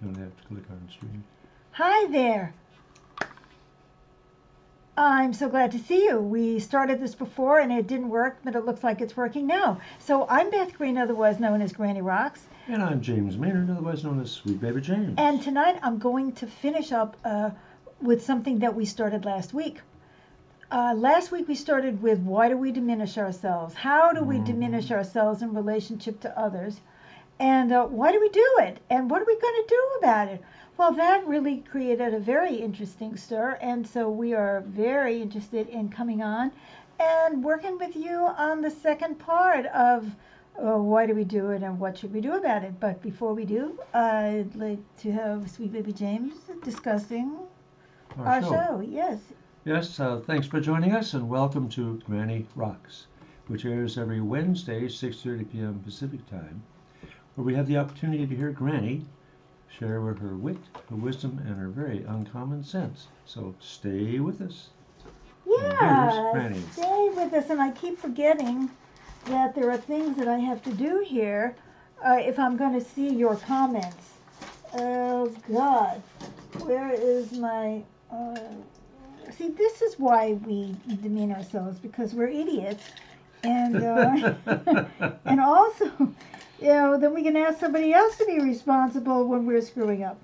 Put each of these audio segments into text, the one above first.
Don't have to click on stream. Hi there. I'm so glad to see you. We started this before and it didn't work, but it looks like it's working now. So I'm Beth Green, otherwise known as Granny Rocks. And I'm James Maynard, otherwise known as Sweet Baby James. And tonight I'm going to finish up with something that we started last week. Last week we started with why do we diminish ourselves? How do we diminish ourselves in relationship to others? And why do we do it? And what are we going to do about it? Well, that really created a very interesting stir, and so we are very interested in coming on and working with you on the second part of why do we do it and what should we do about it. But before we do, I'd like to have Sweet Baby James discussing our show. Yes. Yes, thanks for joining us, and welcome to Granny Rocks, which airs every Wednesday, 6:30 p.m. Pacific Time, where we have the opportunity to hear Granny share with her wit, her wisdom, and her very uncommon sense. So stay with us. Yeah, stay with us. And I keep forgetting that there are things that I have to do here if I'm going to see your comments. Oh, God. Where is my... see, this is why we demean ourselves, because we're idiots. And, and also... then we can ask somebody else to be responsible when we're screwing up.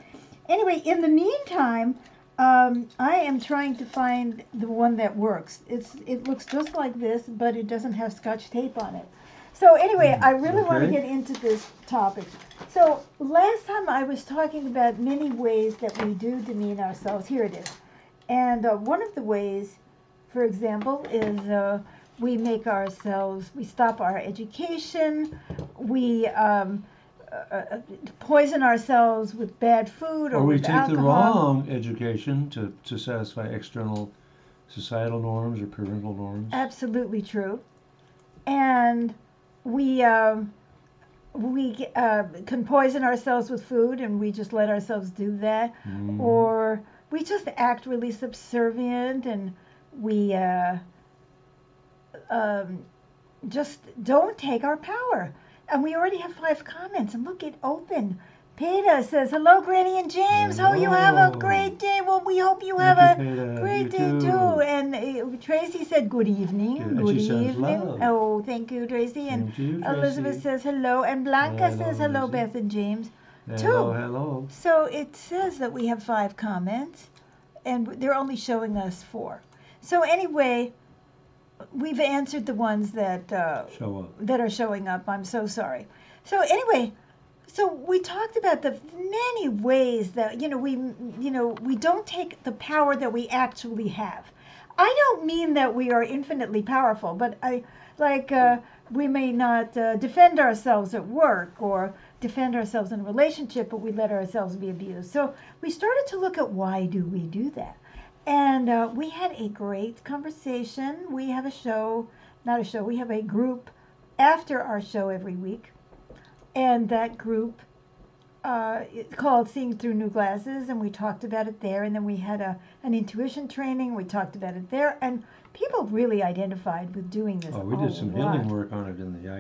Anyway, in the meantime, I am trying to find the one that works. It looks just like this, but it doesn't have Scotch tape on it. So anyway, I really want to get into this topic. So last time I was talking about many ways that we do demean ourselves. Here it is. And one of the ways, for example, is... we stop our education, we poison ourselves with bad food or we with take alcohol. The wrong education to satisfy external societal norms or parental norms. Absolutely true. And we can poison ourselves with food and we just let ourselves do that. Or we just act really subservient and we... just don't take our power. And we already have 5 comments. And look, it opened. Peter says, hello, Granny and James. Hello. Hope you have a great day. Well, we hope you have a great day, too. And Tracy said, good evening. Good evening. Oh, thank you, Tracy. And Elizabeth says, hello. And Blanca says, hello, Beth and James. Hello, hello. So it says that we have 5 comments. And they're only showing us 4. So anyway... we've answered the ones that that are showing up. I'm so sorry. So anyway, so we talked about the many ways that we don't take the power that we actually have. I don't mean that we are infinitely powerful, but we may not defend ourselves at work or defend ourselves in a relationship, but we let ourselves be abused. So we started to look at why do we do that. And we had a great conversation. We have we have a group after our show every week. And that group it's called Seeing Through New Glasses, and we talked about it there. And then we had an intuition training. We talked about it there. And people really identified with doing this. Oh, we did some healing work on it in the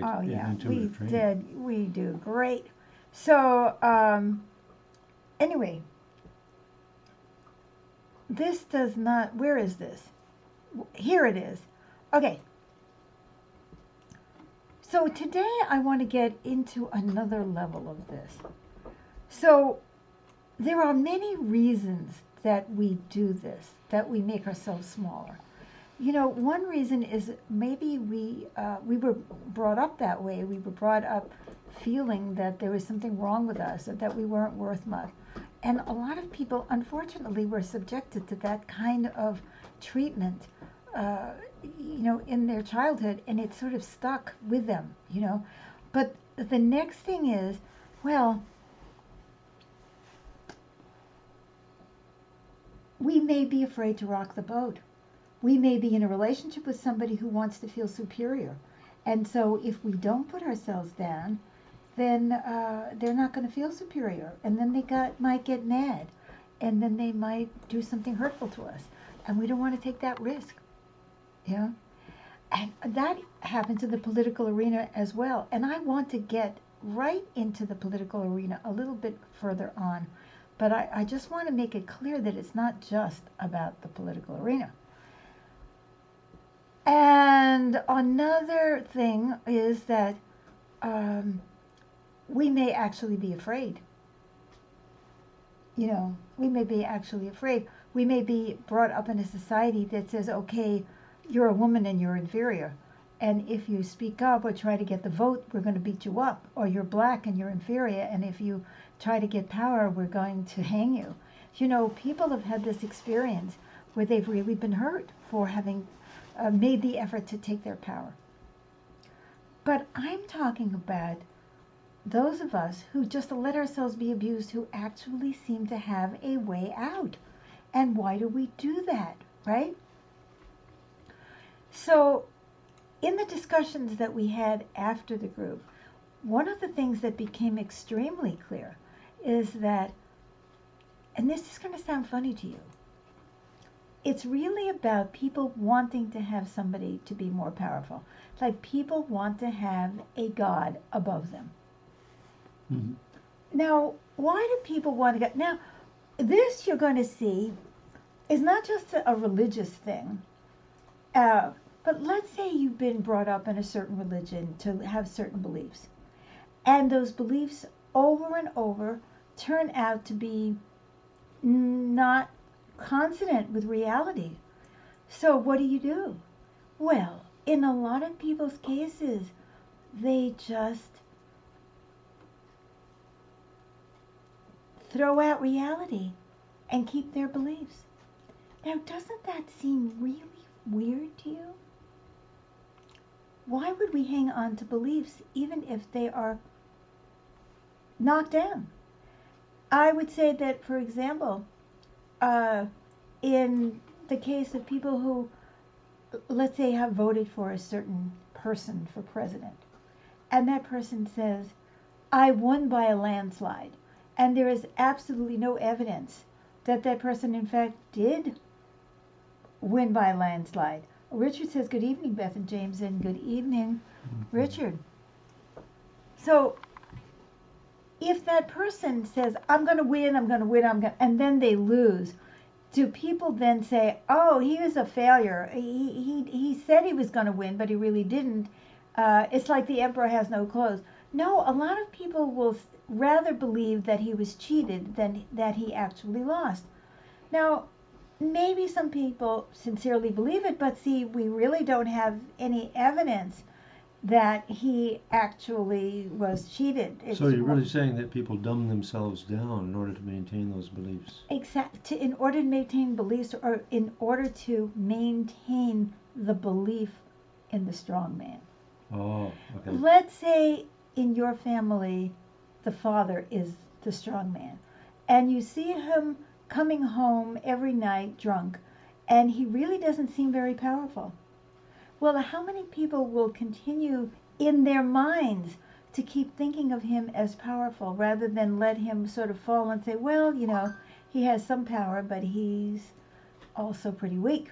intuitive training. We do great. So anyway. This does not, where is this? Here it is. Okay. So today I want to get into another level of this. So there are many reasons that we do this, that we make ourselves smaller. One reason is maybe we were brought up that way. We were brought up feeling that there was something wrong with us, or that we weren't worth much. And a lot of people, unfortunately, were subjected to that kind of treatment, in their childhood, and it sort of stuck with them, But the next thing is, well, we may be afraid to rock the boat. We may be in a relationship with somebody who wants to feel superior. And so if we don't put ourselves down, then they're not going to feel superior. And then they might get mad. And then they might do something hurtful to us. And we don't want to take that risk. Yeah? And that happens in the political arena as well. And I want to get right into the political arena a little bit further on. But I just want to make it clear that it's not just about the political arena. And another thing is that we may actually be afraid. You know, we may be actually afraid. We may be brought up in a society that says, okay, you're a woman and you're inferior. And if you speak up or try to get the vote, we're going to beat you up. Or you're black and you're inferior. And if you try to get power, we're going to hang you. You know, people have had this experience where they've really been hurt for having made the effort to take their power. But I'm talking about those of us who just let ourselves be abused, who actually seem to have a way out. And why do we do that, right? So in the discussions that we had after the group, one of the things that became extremely clear is that, and this is going to sound funny to you, it's really about people wanting to have somebody to be more powerful. Like people want to have a God above them. Mm-hmm. Now, why do people want to go? Now, this you're going to see is not just a religious thing. But let's say you've been brought up in a certain religion to have certain beliefs. And those beliefs over and over turn out to be not consonant with reality. So what do? Well, in a lot of people's cases, they just throw out reality and keep their beliefs. Now, doesn't that seem really weird to you? Why would we hang on to beliefs even if they are knocked down? I would say that, for example, in the case of people who, let's say, have voted for a certain person for president, and that person says, I won by a landslide, and there is absolutely no evidence that that person, in fact, did win by a landslide. Richard says, good evening, Beth and James, and good evening, Richard. So if that person says, I'm going to win, and then they lose, do people then say, oh, he was a failure. He said he was going to win, but he really didn't. It's like the emperor has no clothes. No, a lot of people will rather believe that he was cheated than that he actually lost. Now, maybe some people sincerely believe it, but see, we really don't have any evidence that he actually was cheated. So you're really saying that people dumb themselves down in order to maintain those beliefs? Exactly. In order to maintain beliefs, or in order to maintain the belief in the strong man. Oh, okay. Let's say in your family, the father is the strong man, and you see him coming home every night drunk, and he really doesn't seem very powerful. Well, how many people will continue in their minds to keep thinking of him as powerful rather than let him sort of fall and say, well, you know, he has some power, but he's also pretty weak.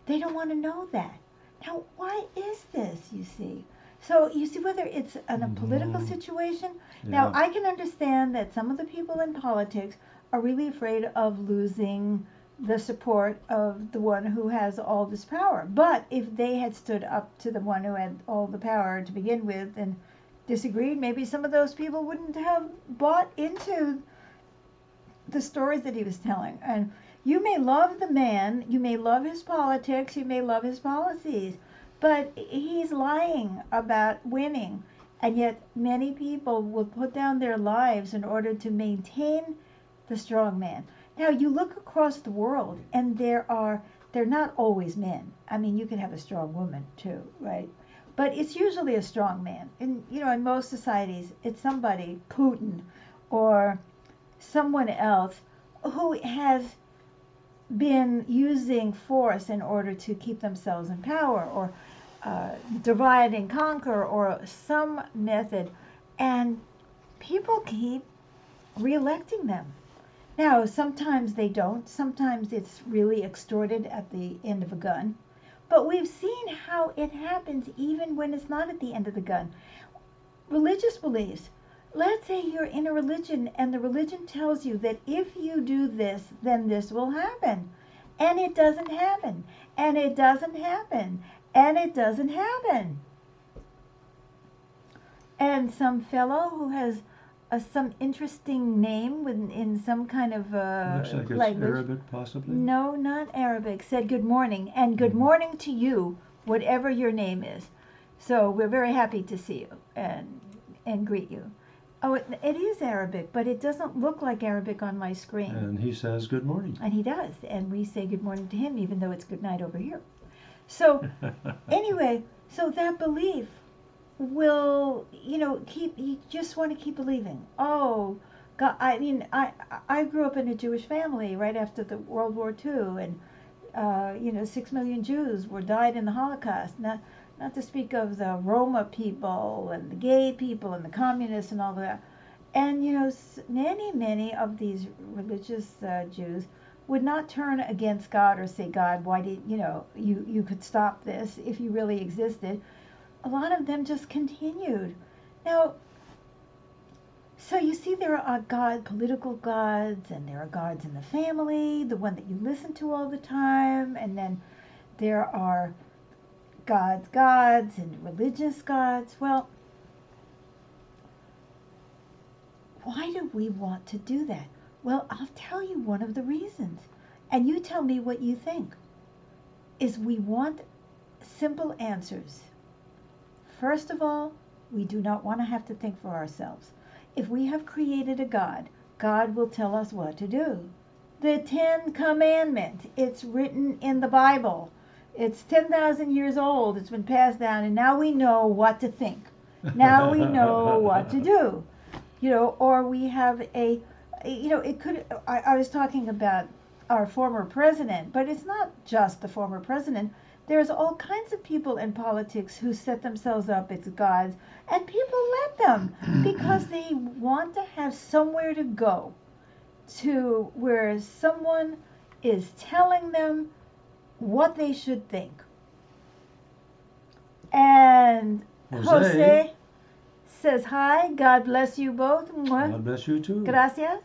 They don't want to know that. Now, why is this, you see? So you see whether it's in a political situation. Yeah. Now, I can understand that some of the people in politics are really afraid of losing the support of the one who has all this power. But if they had stood up to the one who had all the power to begin with and disagreed, maybe some of those people wouldn't have bought into the stories that he was telling. And you may love the man, you may love his politics, you may love his policies, but he's lying about winning. And yet many people will put down their lives in order to maintain the strong man. Now, you look across the world, and they're not always men. I mean, you can have a strong woman, too, right? But it's usually a strong man. And, you know, in most societies, it's somebody, Putin, or someone else, who has been using force in order to keep themselves in power, or divide and conquer, or some method. And people keep re-electing them. Now, sometimes they don't. Sometimes it's really extorted at the end of a gun. But we've seen how it happens even when it's not at the end of the gun. Religious beliefs. let's say you're in a religion and the religion tells you that if you do this, then this will happen. And it doesn't happen. And it doesn't happen. And it doesn't happen. And some fellow who has some interesting name in some kind of looks like it's language. Arabic, possibly? No, not Arabic. Said good morning. And good morning to you, whatever your name is. So we're very happy to see you and greet you. Oh, it is Arabic, but it doesn't look like Arabic on my screen. And he says good morning. And he does. And we say good morning to him, even though it's good night over here. So anyway, so that belief will, you just want to keep believing. Oh, God, I grew up in a Jewish family right after the World War II, and 6 million Jews died in the Holocaust. Not to speak of the Roma people and the gay people and the communists and all that. And many of these religious Jews would not turn against God or say, God, why did you could stop this if you really existed. A lot of them just continued. Now, so you see, there are political gods, and there are gods in the family, the one that you listen to all the time, and then there are gods and religious gods. Well, why do we want to do that? Well, I'll tell you one of the reasons, and you tell me what you think, is we want simple answers. First of all, we do not want to have to think for ourselves. If we have created a God, God will tell us what to do. The 10 Commandments, it's written in the Bible. It's 10,000 years old. It's been passed down, and now we know what to think. Now we know what to do. Or we have it could, I was talking about our former president, but it's not just the former president. There's all kinds of people in politics who set themselves up as gods, and people let them because they want to have somewhere to go to where someone is telling them what they should think. And Jose says hi. God bless you both. God bless you too. Gracias.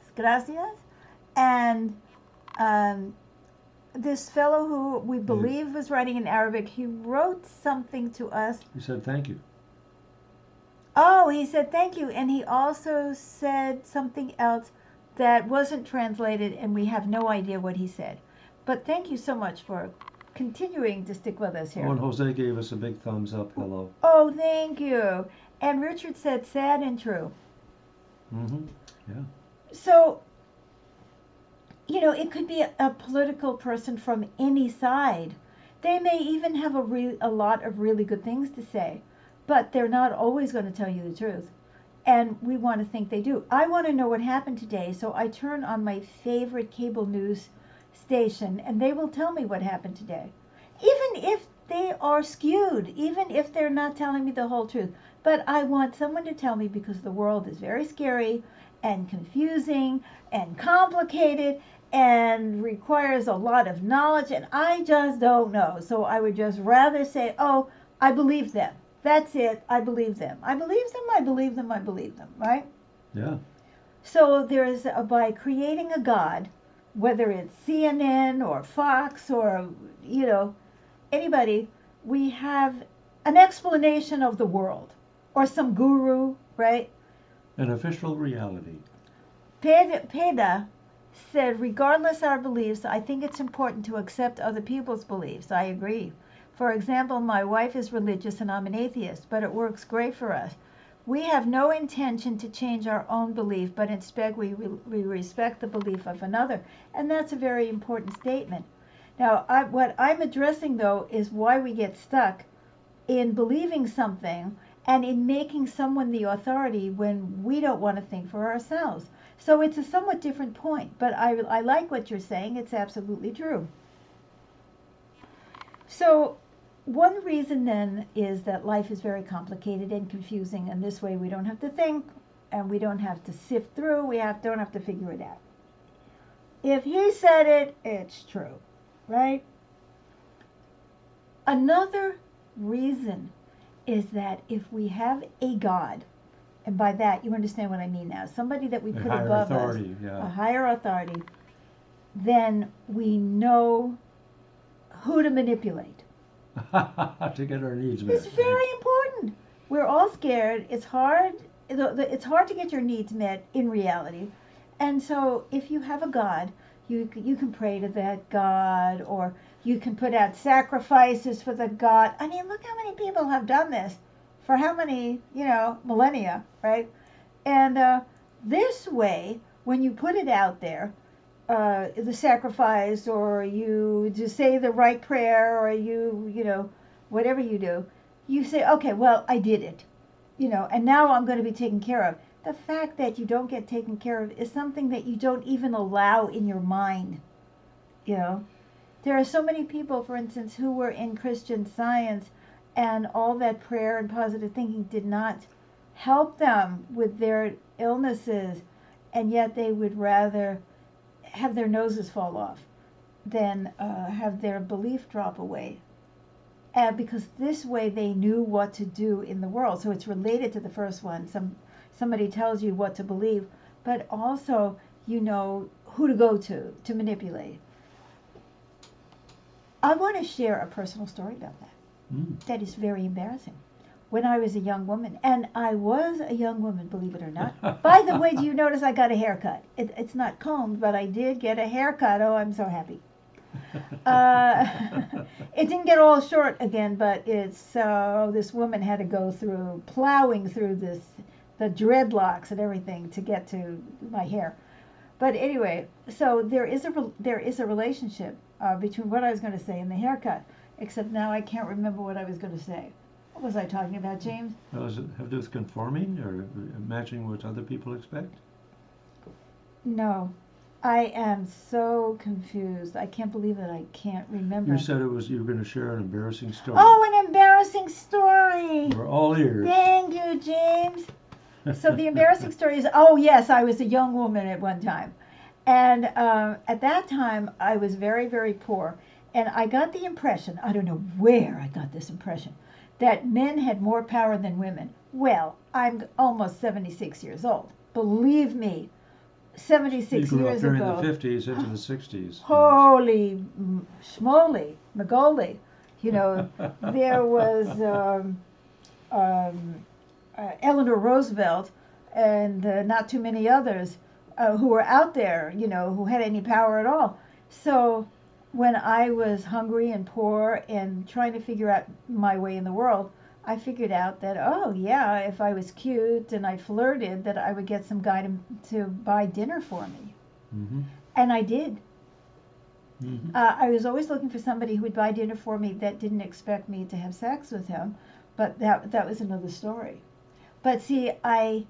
And this fellow who we believe was writing in Arabic, he wrote something to us. He said thank you. Oh, he said thank you. And he also said something else that wasn't translated, and we have no idea what he said. But thank you so much for continuing to stick with us here. Oh, and Jose gave us a big thumbs up. Hello. Oh, thank you. And Richard said sad and true. Mm-hmm. Yeah. So, it could be a political person from any side. They may even have a lot of really good things to say, but they're not always going to tell you the truth. And we want to think they do. I want to know what happened today, so I turn on my favorite cable news station, and they will tell me what happened today. Even if they are skewed, even if they're not telling me the whole truth. But I want someone to tell me, because the world is very scary and confusing and complicated and requires a lot of knowledge, and I just don't know. So I would just rather say, oh, I believe them. That's it. I believe them. I believe them. I believe them. I believe them. Right? Yeah. So by creating a God, whether it's CNN or Fox or, anybody, we have an explanation of the world, or some guru, right? An official reality. Peda said, regardless our beliefs, I think it's important to accept other people's beliefs. I agree. For example, my wife is religious and I'm an atheist, but it works great for us. We have no intention to change our own belief, but instead we respect the belief of another. And that's a very important statement. Now, what I'm addressing, though, is why we get stuck in believing something and in making someone the authority when we don't want to think for ourselves. So it's a somewhat different point, but I like what you're saying. It's absolutely true. So one reason then is that life is very complicated and confusing, and this way we don't have to think and we don't have to sift through. Don't have to figure it out. If he said it, it's true, right? Another reason is that if we have a God, and by that you understand what I mean now, somebody that we put above us, a higher authority, then we know who to manipulate. To get our needs met. It's very important. We're all scared. It's hard. It's hard to get your needs met in reality. And so if you have a God, you can pray to that God, or you can put out sacrifices for the God. I mean, look how many people have done this for how many, millennia, right? And this way, when you put it out there, the sacrifice, or you just say the right prayer, or whatever you do, you say, okay, well, I did it, and now I'm going to be taken care of. The fact that you don't get taken care of is something that you don't even allow in your mind. There are so many people, for instance, who were in Christian Science, and all that prayer and positive thinking did not help them with their illnesses, and yet they would rather have their noses fall off than have their belief drop away. Because this way they knew what to do in the world. So it's related to the first one. Somebody tells you what to believe, but also you know who to go to manipulate. I want to share a personal story about that. That is very embarrassing. When I was a young woman, and I was a young woman, believe it or not. By the way, do you notice I got a haircut? It's not combed, but I did get a haircut. Oh, I'm so happy. It didn't get all short again, but this woman had to go through plowing through the dreadlocks and everything to get to my hair. But anyway, so there is a relationship between what I was going to say and the haircut, except now I can't remember what I was going to say. What was I talking about, James? Does it have to do with conforming or matching what other people expect? No. I am so confused. I can't believe that I can't remember. You said you were going to share an embarrassing story. Oh, an embarrassing story. We're all ears. Thank you, James. So the embarrassing story is, oh yes, I was a young woman at one time. And at that time, I was very, very poor. And I got the impression, I don't know where I got this impression, that men had more power than women. Well, I'm almost 76 years old. Believe me, 76 years ago. You grew up during the 50s into the 60s. Holy schmoly, Magoli. There was Eleanor Roosevelt and not too many others who were out there, who had any power at all. So when I was hungry and poor and trying to figure out my way in the world, I figured out that, oh yeah, if I was cute and I flirted, that I would get some guy to buy dinner for me. Mm-hmm. And I did. Mm-hmm. I was always looking for somebody who would buy dinner for me that didn't expect me to have sex with him, but that was another story. But see, I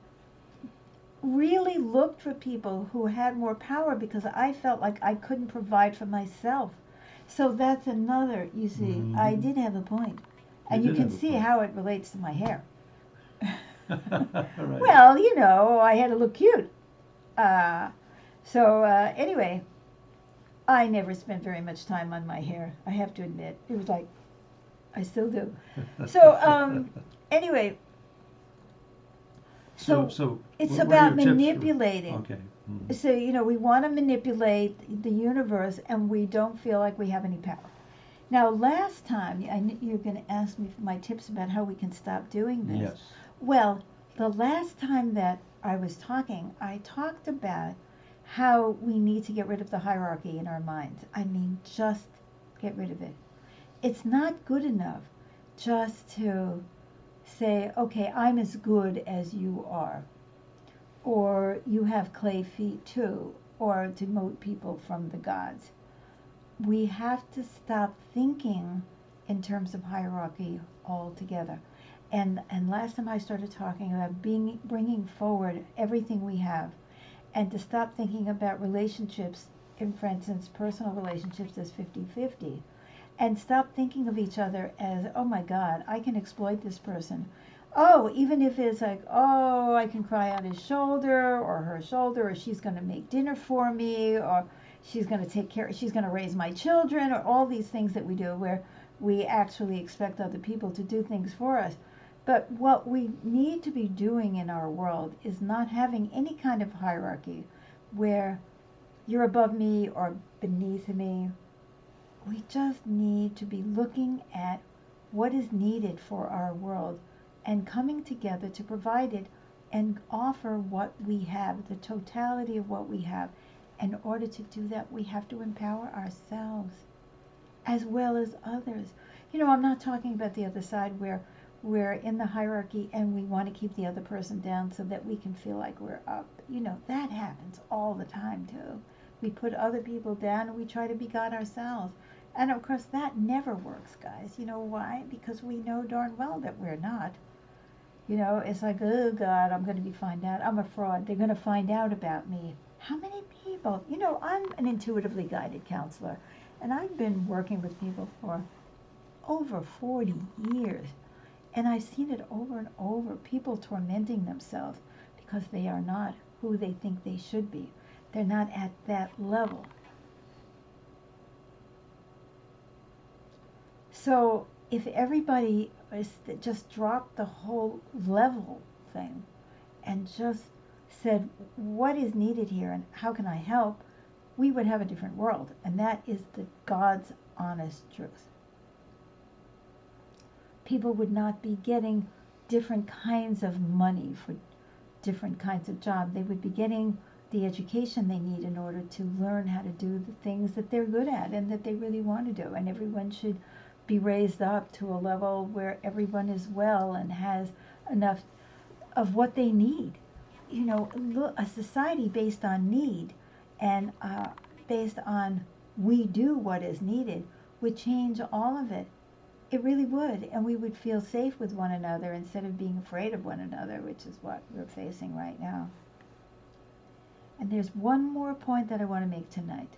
really looked for people who had more power because I felt like I couldn't provide for myself. So that's another, you see, Mm-hmm. I did have a point. And you can see how it relates to my hair. Right. Well, I had to look cute. Anyway, I never spent very much time on my hair, I have to admit. It was like, I still do. So, anyway. So it's about manipulating. Okay. Mm-hmm. So, we want to manipulate the universe and we don't feel like we have any power. Now, last time, you're going to ask me for my tips about how we can stop doing this. Yes. Well, the last time that I was talking, I talked about how we need to get rid of the hierarchy in our minds. I mean, just get rid of it. It's not good enough just to say, okay, I'm as good as you are, or you have clay feet too, or demote people from the gods. We have to stop thinking in terms of hierarchy altogether. And last time I started talking about bringing forward everything we have, and to stop thinking about relationships, for instance, personal relationships as 50-50, and stop thinking of each other as, oh my God, I can exploit this person. Oh, even if it's like, oh, I can cry on his shoulder or her shoulder, or she's going to make dinner for me, or she's going to take care, she's going to raise my children, or all these things that we do where we actually expect other people to do things for us. But what we need to be doing in our world is not having any kind of hierarchy where you're above me or beneath me. We just need to be looking at what is needed for our world and coming together to provide it and offer what we have, the totality of what we have. In order to do that, we have to empower ourselves as well as others. You know, I'm not talking about the other side where we're in the hierarchy and we want to keep the other person down so that we can feel like we're up. You know, that happens all the time too. We put other people down and we try to be God ourselves. And of course that never works, guys. You know why? Because we know darn well that we're not. You know, it's like, oh God, I'm going to be found out. I'm a fraud. They're going to find out about me. How many people? You know, I'm an intuitively guided counselor, and I've been working with people for over 40 years. And I've seen it over and over, people tormenting themselves because they are not who they think they should be. They're not at that level. So if everybody just dropped the whole level thing and just said, what is needed here and how can I help, we would have a different world. And that is the God's honest truth. People would not be getting different kinds of money for different kinds of jobs. They would be getting the education they need in order to learn how to do the things that they're good at and that they really want to do. And everyone should be raised up to a level where everyone is well and has enough of what they need. You know, a society based on need and based on we do what is needed would change all of it. It really would, and we would feel safe with one another instead of being afraid of one another, which is what we're facing right now. And there's one more point that I want to make tonight.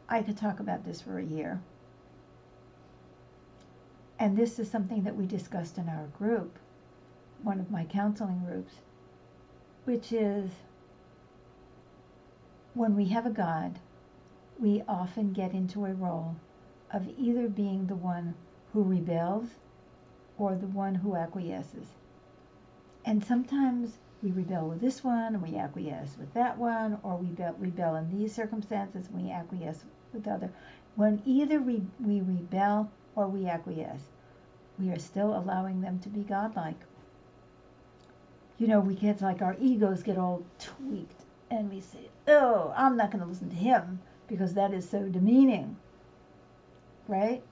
I could talk about this for a year. And this is something that we discussed in our group, one of my counseling groups, which is when we have a God, we often get into a role of either being the one who rebels or the one who acquiesces. And sometimes we rebel with this one and we acquiesce with that one, or we rebel in these circumstances and we acquiesce with the other. When either we rebel or we acquiesce, we are still allowing them to be godlike. You know, we get like our egos get all tweaked and we say, oh, I'm not going to listen to him because that is so demeaning, right?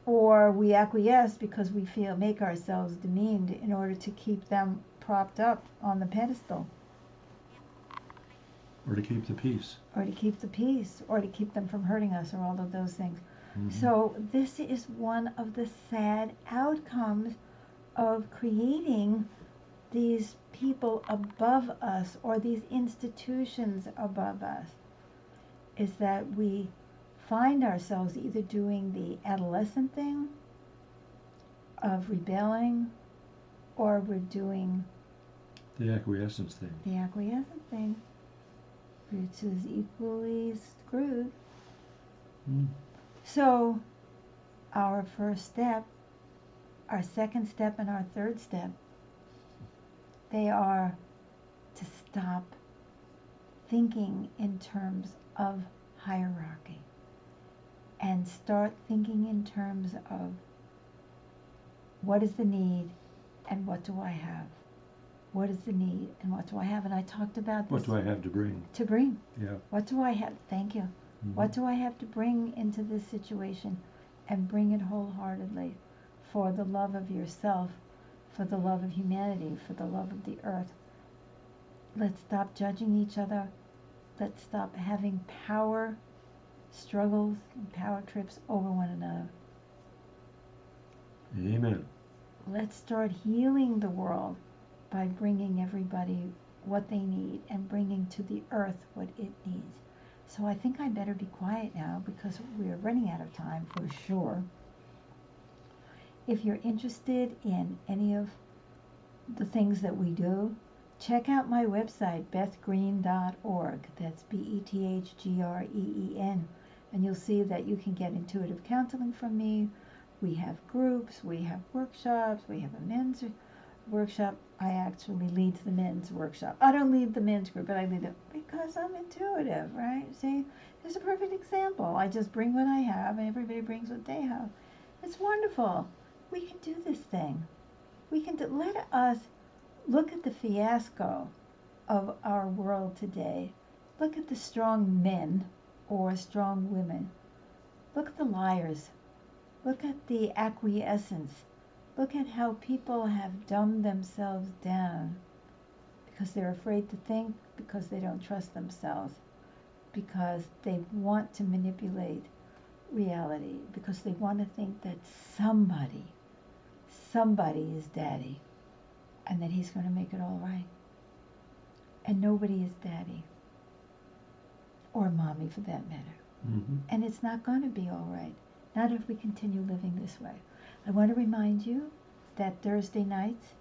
Or we acquiesce because we make ourselves demeaned in order to keep them propped up on the pedestal. Or to keep the peace. Or to keep the peace, or to keep them from hurting us, or all of those things. Mm-hmm. So this is one of the sad outcomes of creating these people above us, or these institutions above us, is that we find ourselves either doing the adolescent thing of rebelling, or we're doing the acquiescence thing. The acquiescent thing, which is equally screwed. Mm. So our first step, our second step, and our third step, they are to stop thinking in terms of hierarchy and start thinking in terms of what is the need and what do I have? What is the need and what do I have? And I talked about this. What do I have to bring? To bring. Yeah. What do I have? Thank you. Mm-hmm. What do I have to bring into this situation and bring it wholeheartedly for the love of yourself, for the love of humanity, for the love of the earth? Let's stop judging each other. Let's stop having power struggles and power trips over one another. Amen. Let's start healing the world by bringing everybody what they need and bringing to the earth what it needs. So I think I better be quiet now because we're running out of time for sure. If you're interested in any of the things that we do, check out my website, bethgreen.org. That's BETHGREEN. And you'll see that you can get intuitive counseling from me. We have groups, we have workshops, we have a men's workshop. I actually lead the men's workshop. I don't lead the men's group, but I lead it because I'm intuitive, right? See, there's a perfect example. I just bring what I have, and everybody brings what they have. It's wonderful. We can do this thing. Let us look at the fiasco of our world today. Look at the strong men or strong women. Look at the liars. Look at the acquiescence. Look at how people have dumbed themselves down because they're afraid to think, because they don't trust themselves, because they want to manipulate reality, because they want to think that somebody is daddy and that he's going to make it all right. And nobody is daddy or mommy for that matter. Mm-hmm. And it's not going to be all right, not if we continue living this way. I want to remind you that Thursday nights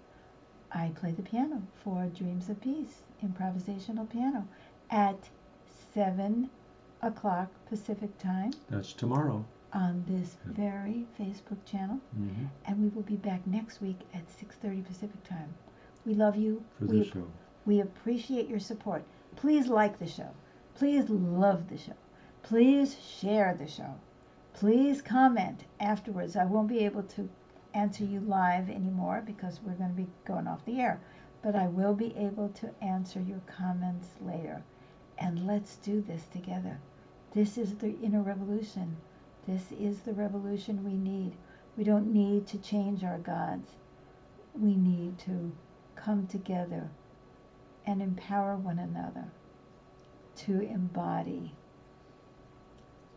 I play the piano for Dreams of Peace, improvisational piano, at 7 o'clock Pacific time. That's tomorrow. On this very Facebook channel. Mm-hmm. And we will be back next week at 6:30 Pacific time. We love you. For the show. We appreciate your support. Please like the show. Please love the show. Please share the show. Please comment afterwards. I won't be able to answer you live anymore because we're going to be going off the air. But I will be able to answer your comments later. And let's do this together. This is the inner revolution. This is the revolution we need. We don't need to change our gods. We need to come together and empower one another to embody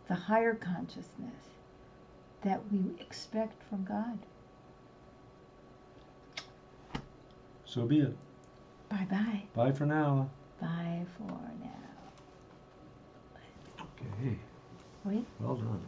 the higher consciousness that we expect from God. So be it. Bye-bye. Bye for now. Bye for now. Okay. Wait. Well done.